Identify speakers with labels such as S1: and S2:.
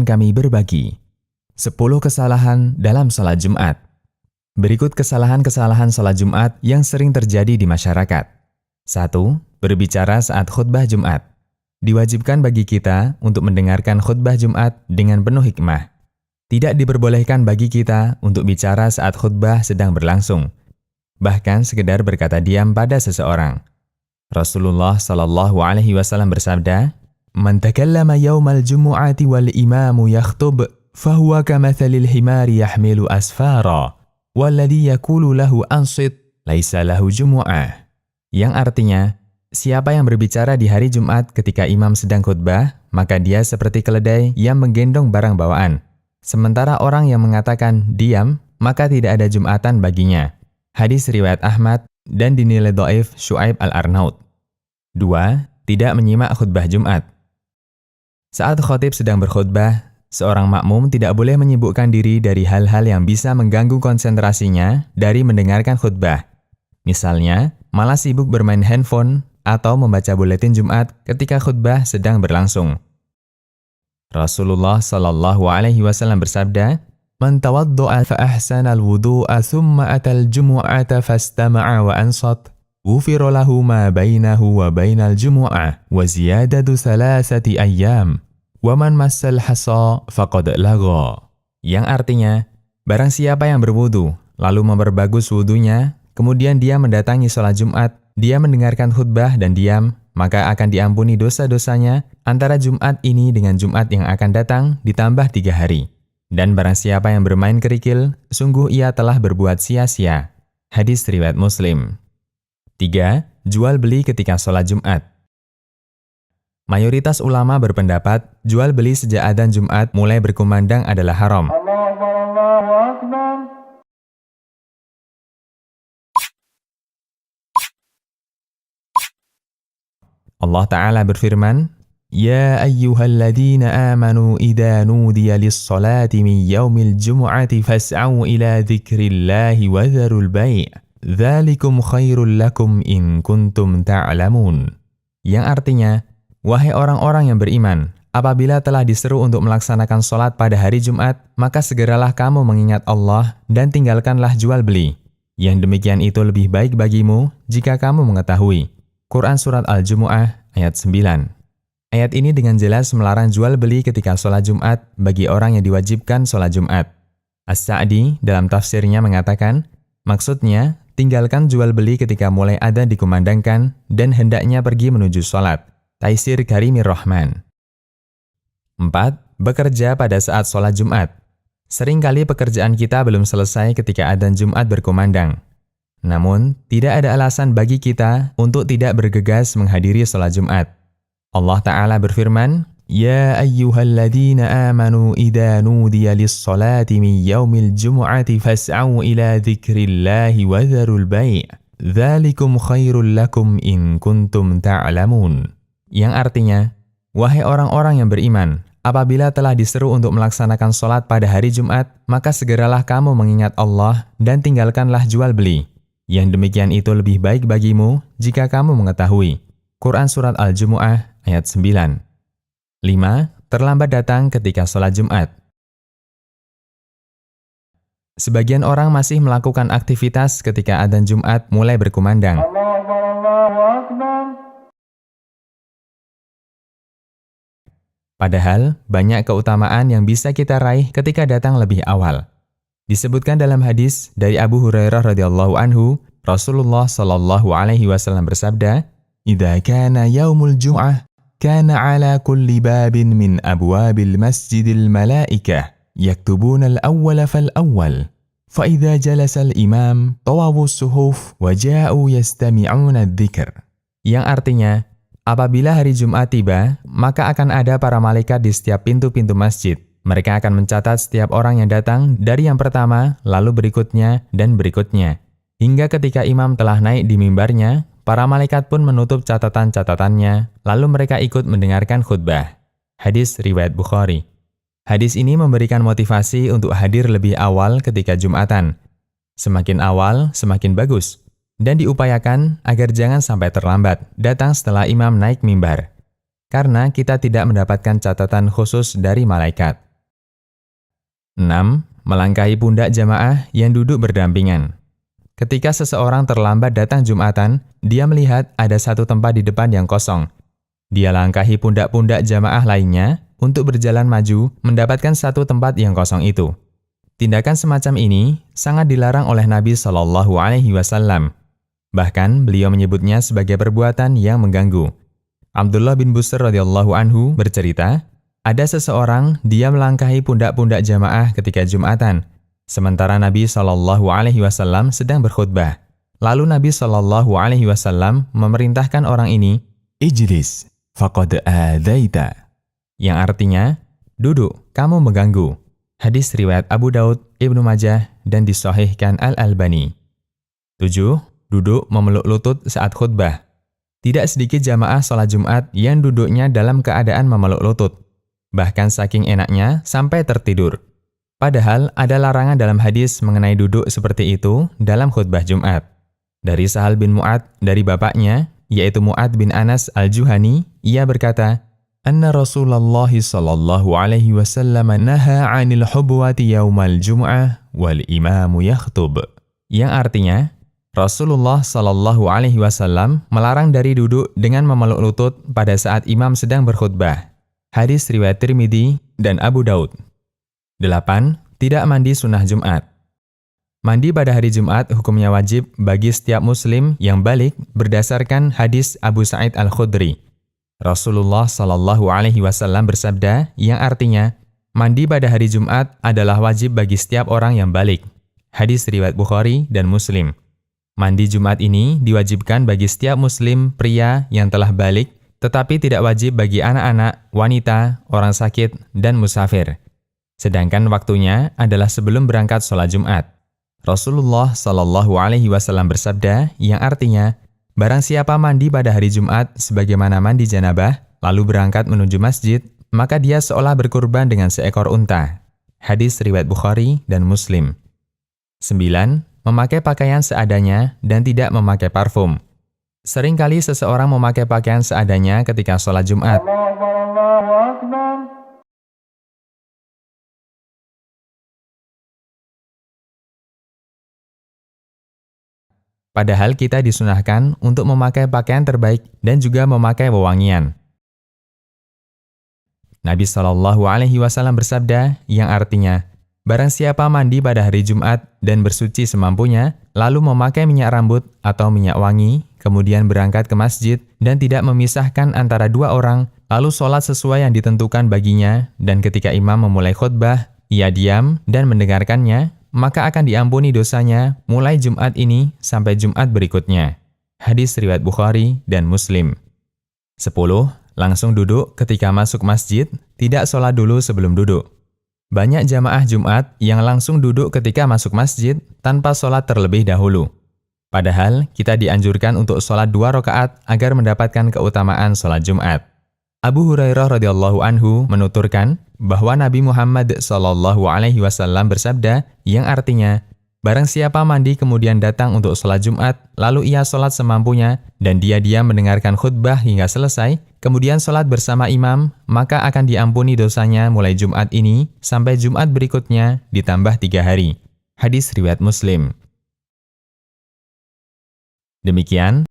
S1: kami berbagi 10 kesalahan dalam salat Jumat. Berikut kesalahan-kesalahan salat Jumat yang sering terjadi di masyarakat. 1. Berbicara saat khutbah Jumat. Diwajibkan bagi kita untuk mendengarkan khutbah Jumat dengan penuh hikmah. Tidak diperbolehkan bagi kita untuk bicara saat khutbah sedang berlangsung. Bahkan sekedar berkata diam pada seseorang. Rasulullah SAW bersabda, "Man takallama yawmal jumu'ati wal imamu yakhtub, fahuwa kamathalil himari yahmilu asfara, walladhi yakulu lahu ansit, laisa lahu jumu'ah." Yang artinya, siapa yang berbicara di hari Jumat ketika imam sedang khutbah, maka dia seperti keledai yang menggendong barang bawaan. Sementara orang yang mengatakan diam, maka tidak ada Jumatan baginya. Hadis riwayat Ahmad dan dinilai dhaif Syu'aib al-Arnaud. 2. Tidak menyimak khutbah Jumat. Saat khatib sedang berkhutbah, seorang makmum tidak boleh menyibukkan diri dari hal-hal yang bisa mengganggu konsentrasinya dari mendengarkan khutbah. Misalnya, malah sibuk bermain handphone atau membaca buletin Jumat ketika khutbah sedang berlangsung. Rasulullah SAW bersabda, "Man tawaddu'a fa ahsana al-wudu'a thumma atal jumu'ata fastama'a wa ansat, ghufira lahu ma bainahu wa bainal jumu'ah wa ziyadatu 3 ayyam, wa man massal hasa faqad lagha." Yang artinya, barang siapa yang berwudu lalu memperbagus wudunya, kemudian dia mendatangi sholat Jumat, dia mendengarkan khutbah dan diam, maka akan diampuni dosa-dosanya antara Jumat ini dengan Jumat yang akan datang ditambah 3 hari. Dan barang siapa yang bermain kerikil, sungguh ia telah berbuat sia-sia. Hadis riwayat Muslim. 3. Jual beli ketika sholat Jumat. Mayoritas ulama berpendapat, jual beli sejak adzan Jumat mulai berkumandang adalah haram. Allah Ta'ala berfirman, "Ya ayyuhalladzina amanu idza nudiya lis-salati min yaumil jumu'ati fas'au ila dzikrillahi wa dzarul bai', dzalikum khairul lakum in kuntum ta'lamun." Yang artinya, wahai orang-orang yang beriman, apabila telah diseru untuk melaksanakan sholat pada hari Jumat, maka segeralah kamu mengingat Allah dan tinggalkanlah jual beli. Yang demikian itu lebih baik bagimu jika kamu mengetahui. Quran Surat Al-Jumu'ah ayat 9. Ayat ini dengan jelas melarang jual beli ketika sholat Jumat bagi orang yang diwajibkan sholat Jumat. As-Sa'di dalam tafsirnya mengatakan, maksudnya tinggalkan jual beli ketika mulai adzan dikumandangkan dan hendaknya pergi menuju sholat. Taisir Karimir Rahman. 4. Bekerja pada saat sholat Jumat. Seringkali pekerjaan kita belum selesai ketika adzan Jumat berkumandang. Namun, tidak ada alasan bagi kita untuk tidak bergegas menghadiri sholat Jumat. Allah Ta'ala berfirman, "Ya ayyuhalladzina amanu idza nudiya lis-salati min yaumil jumu'ati fas'au ila dzikrillahi wa dzarul bai', dzalikum khairul lakum in kuntum ta'lamun." Yang artinya, wahai orang-orang yang beriman, apabila telah diseru untuk melaksanakan sholat pada hari Jumat, maka segeralah kamu mengingat Allah dan tinggalkanlah jual beli. Yang demikian itu lebih baik bagimu jika kamu mengetahui. Quran Surat Al-Jumu'ah ayat 9. 5. Terlambat datang ketika sholat Jumat. Sebagian orang masih melakukan aktivitas ketika adzan Jumat mulai berkumandang. Padahal, banyak keutamaan yang bisa kita raih ketika datang lebih awal. Disebutkan dalam hadis dari Abu Hurairah radhiyallahu anhu, Rasulullah SAW bersabda, "Idza kana yaumul jum'ah, kana ala kulli babin min abwabil masjidil malaikah, yaktubuna al-awwala fal-awwal. Fa idza jalasa al-imam, tawawu as-suhuf wa ja'u yastami'una adh-dzikr." Yang artinya, apabila hari Jumat tiba, maka akan ada para malaikat di setiap pintu-pintu masjid. Mereka akan mencatat setiap orang yang datang dari yang pertama, lalu berikutnya, dan berikutnya. Hingga ketika imam telah naik di mimbarnya, para malaikat pun menutup catatan-catatannya, lalu mereka ikut mendengarkan khutbah. Hadis riwayat Bukhari. Hadis ini memberikan motivasi untuk hadir lebih awal ketika Jumatan. Semakin awal, semakin bagus. Dan diupayakan agar jangan sampai terlambat, datang setelah imam naik mimbar. Karena kita tidak mendapatkan catatan khusus dari malaikat. 6. Melangkahi pundak jamaah yang duduk berdampingan. Ketika seseorang terlambat datang Jumatan, dia melihat ada satu tempat di depan yang kosong. Dia langkahi pundak-pundak jamaah lainnya untuk berjalan maju mendapatkan satu tempat yang kosong itu. Tindakan semacam ini sangat dilarang oleh Nabi Shallallahu Alaihi Wasallam. Bahkan beliau menyebutnya sebagai perbuatan yang mengganggu. Abdullah bin Busr radhiyallahu anhu bercerita, ada seseorang dia melangkahi pundak-pundak jamaah ketika Jumatan, sementara Nabi Shallallahu Alaihi Wasallam sedang berkhutbah. Lalu Nabi Shallallahu Alaihi Wasallam memerintahkan orang ini, Ijlis, faqad adaita, yang artinya, duduk, kamu mengganggu. Hadis riwayat Abu Daud, Ibnu Majah, dan disahihkan Al-Albani. 7. Duduk memeluk lutut saat khutbah. Tidak sedikit jamaah sholat Jumat yang duduknya dalam keadaan memeluk lutut. Bahkan saking enaknya sampai tertidur. Padahal ada larangan dalam hadis mengenai duduk seperti itu dalam khutbah Jumat. Dari Sahal bin Mu'ad, dari bapaknya, yaitu Mu'ad bin Anas al-Juhani, ia berkata, Anna Rasulullah sallallahu alaihi wasallam naha 'anil hubwati yaumal jum'ah wal imamu yakhtub. Yang artinya, Rasulullah sallallahu alaihi wasallam melarang dari duduk dengan memeluk lutut pada saat imam sedang berkhutbah. Hadis riwayat Tirmidzi dan Abu Daud. 8. Tidak mandi sunnah Jumat. Mandi pada hari Jumat hukumnya wajib bagi setiap muslim yang balik berdasarkan hadis Abu Sa'id Al-Khudri. Rasulullah Shallallahu Alaihi Wasallam bersabda yang artinya, mandi pada hari Jumat adalah wajib bagi setiap orang yang balik. Hadis riwayat Bukhari dan Muslim. Mandi Jumat ini diwajibkan bagi setiap muslim pria yang telah balik, tetapi tidak wajib bagi anak-anak, wanita, orang sakit, dan musafir. Sedangkan waktunya adalah sebelum berangkat sholat Jumat. Rasulullah Shallallahu Alaihi Wasallam bersabda yang artinya, barang siapa mandi pada hari Jumat sebagaimana mandi janabah, lalu berangkat menuju masjid, maka dia seolah berkurban dengan seekor unta. Hadis riwayat Bukhari dan Muslim. 9. Memakai pakaian seadanya dan tidak memakai parfum. Seringkali seseorang memakai pakaian seadanya ketika sholat Jumat. Padahal kita disunahkan untuk memakai pakaian terbaik dan juga memakai wewangian. Nabi Shallallahu Alaihi Wasallam bersabda yang artinya, barang siapa mandi pada hari Jumat dan bersuci semampunya, lalu memakai minyak rambut atau minyak wangi, kemudian berangkat ke masjid dan tidak memisahkan antara dua orang, lalu sholat sesuai yang ditentukan baginya, dan ketika imam memulai khutbah, ia diam dan mendengarkannya, maka akan diampuni dosanya mulai Jumat ini sampai Jumat berikutnya. Hadis riwayat Bukhari dan Muslim. 10. Langsung duduk ketika masuk masjid, tidak sholat dulu sebelum duduk. Banyak jamaah Jumat yang langsung duduk ketika masuk masjid tanpa sholat terlebih dahulu. Padahal kita dianjurkan untuk sholat 2 rakaat agar mendapatkan keutamaan sholat Jumat. Abu Hurairah radhiyallahu anhu menuturkan bahwa Nabi Muhammad sallallahu alaihi wasallam bersabda yang artinya, barang siapa mandi kemudian datang untuk sholat Jumat, lalu ia sholat semampunya dan dia diam mendengarkan khutbah hingga selesai, kemudian sholat bersama imam, maka akan diampuni dosanya mulai Jumat ini sampai Jumat berikutnya ditambah 3 hari. Hadis riwayat Muslim. Demikian